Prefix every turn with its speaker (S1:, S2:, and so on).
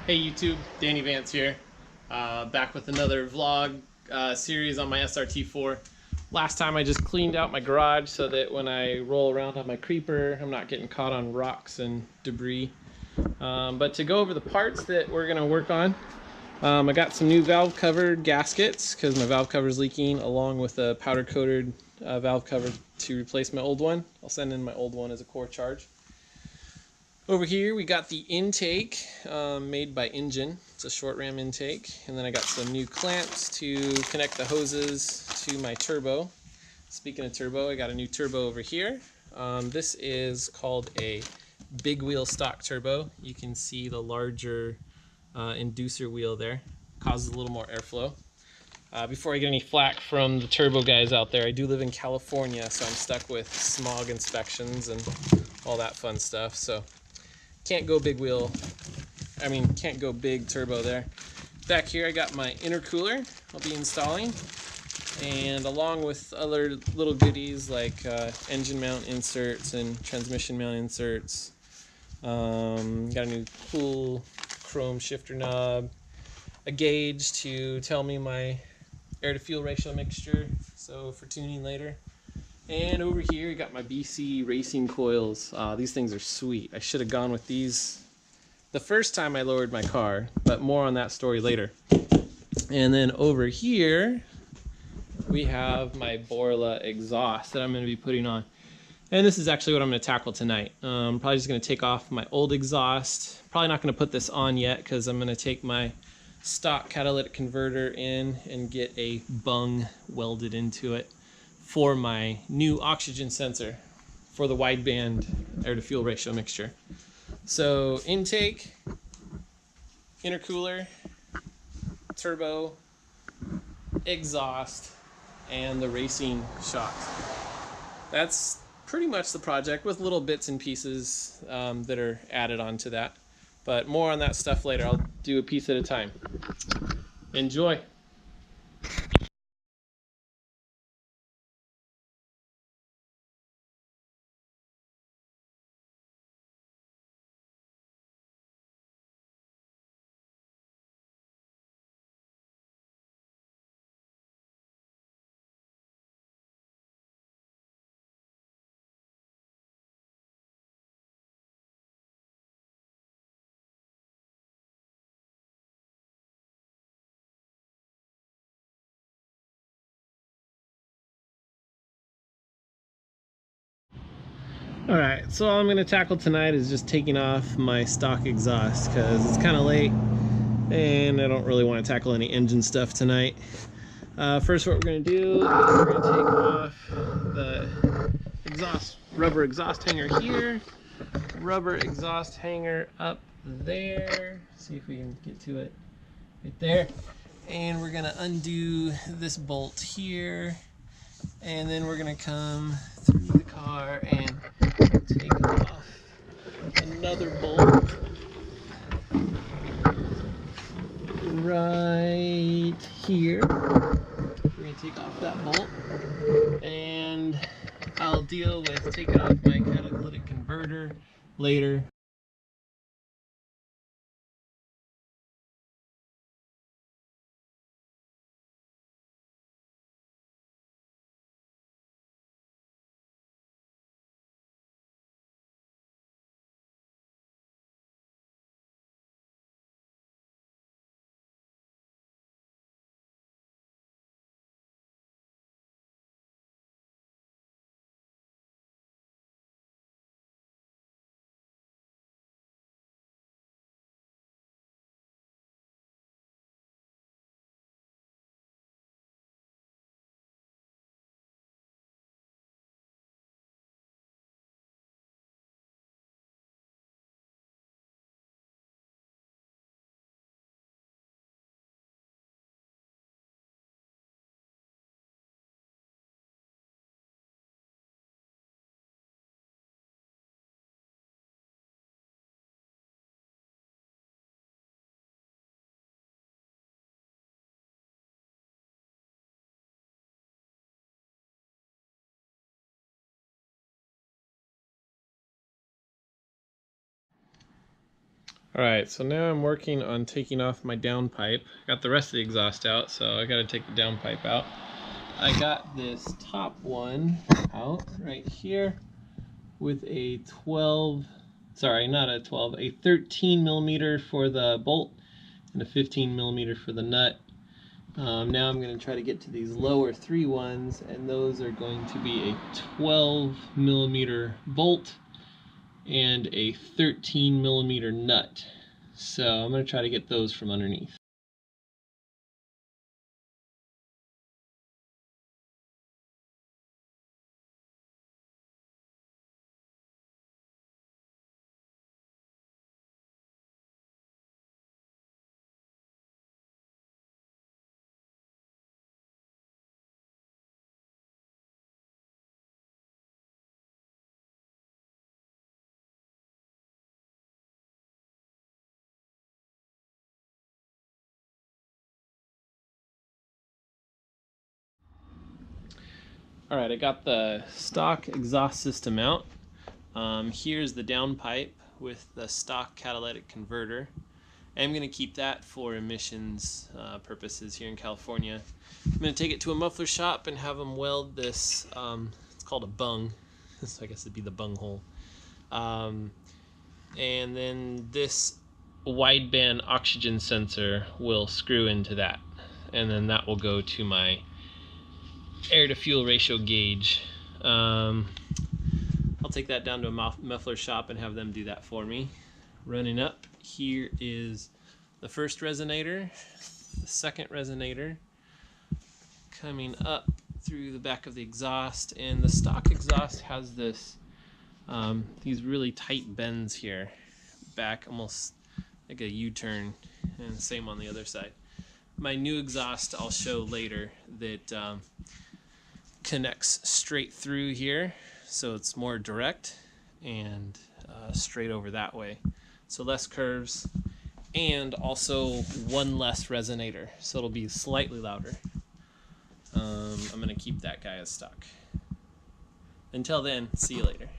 S1: Hey YouTube, Danny Vance here, back with another vlog series on my SRT4. Last time I just cleaned out my garage so that when I roll around on my creeper, I'm not getting caught on rocks and debris. But to go over the parts that we're going to work on, I got some new valve covered gaskets because my valve cover is leaking, along with a powder coated valve cover to replace my old one. I'll send in my old one as a core charge. Over here we got the intake made by Engine. It's a short ram intake, and then I got some new clamps to connect the hoses to my turbo. Speaking of turbo, I got a new turbo over here. This is called a big wheel stock turbo. You can see the larger inducer wheel there. Causes a little more airflow. Before I get any flack from the turbo guys out there, I do live in California, so I'm stuck with smog inspections and all that fun stuff. So can't go big wheel, can't go big turbo there. Back here I got my intercooler I'll be installing, and along with other little goodies like engine mount inserts and transmission mount inserts. Got a new cool chrome shifter knob, a gauge to tell me my air to fuel ratio mixture, so for tuning later. And over here, you got my BC racing coils. These things are sweet. I should have gone with these the first time I lowered my car, but more on that story later. And then over here, we have my Borla exhaust that I'm going to be putting on. And this is actually what I'm going to tackle tonight. Probably just going to take off my old exhaust. Probably not going to put this on yet because I'm going to take my stock catalytic converter in and get a bung welded into it for my new oxygen sensor for the wideband air to fuel ratio mixture. So intake, intercooler, turbo, exhaust, and the racing shocks. That's pretty much the project, with little bits and pieces that are added onto that. But more on that stuff later. I'll do a piece at a time. Enjoy. Alright, so all I'm going to tackle tonight is just taking off my stock exhaust because it's kind of late and I don't really want to tackle any engine stuff tonight. First, what we're going to do is we're going to take off the rubber exhaust hanger here, rubber exhaust hanger up there. See if we can get to it right there. And we're going to undo this bolt here, and then we're going to come through the car and take off another bolt right here. We're going to take off that bolt, and I'll deal with taking off my catalytic converter later. Alright, so now I'm working on taking off my downpipe. Got the rest of the exhaust out, so I gotta take the downpipe out. I got this top one out right here with a 13 millimeter for the bolt and a 15 millimeter for the nut. Now I'm going to try to get to these lower 3 ones, and those are going to be a 12 millimeter bolt and a 13 millimeter nut. So I'm going to try to get those from underneath. Alright, I got the stock exhaust system out. Here's the downpipe with the stock catalytic converter. I'm going to keep that for emissions purposes here in California. I'm going to take it to a muffler shop and have them weld this, it's called a bung, so I guess it'd be the bung hole. And then this wideband oxygen sensor will screw into that. And then that will go to my air to fuel ratio gauge. I'll take that down to a muffler shop and have them do that for me. Running up, here is the first resonator, the second resonator, coming up through the back of the exhaust, and the stock exhaust has this these really tight bends here, back almost like a U-turn, and the same on the other side. My new exhaust I'll show later that connects straight through here, so it's more direct and straight over that way, so less curves, and also one less resonator, so it'll be slightly louder. I'm going to keep that guy as stock. Until then, see you later.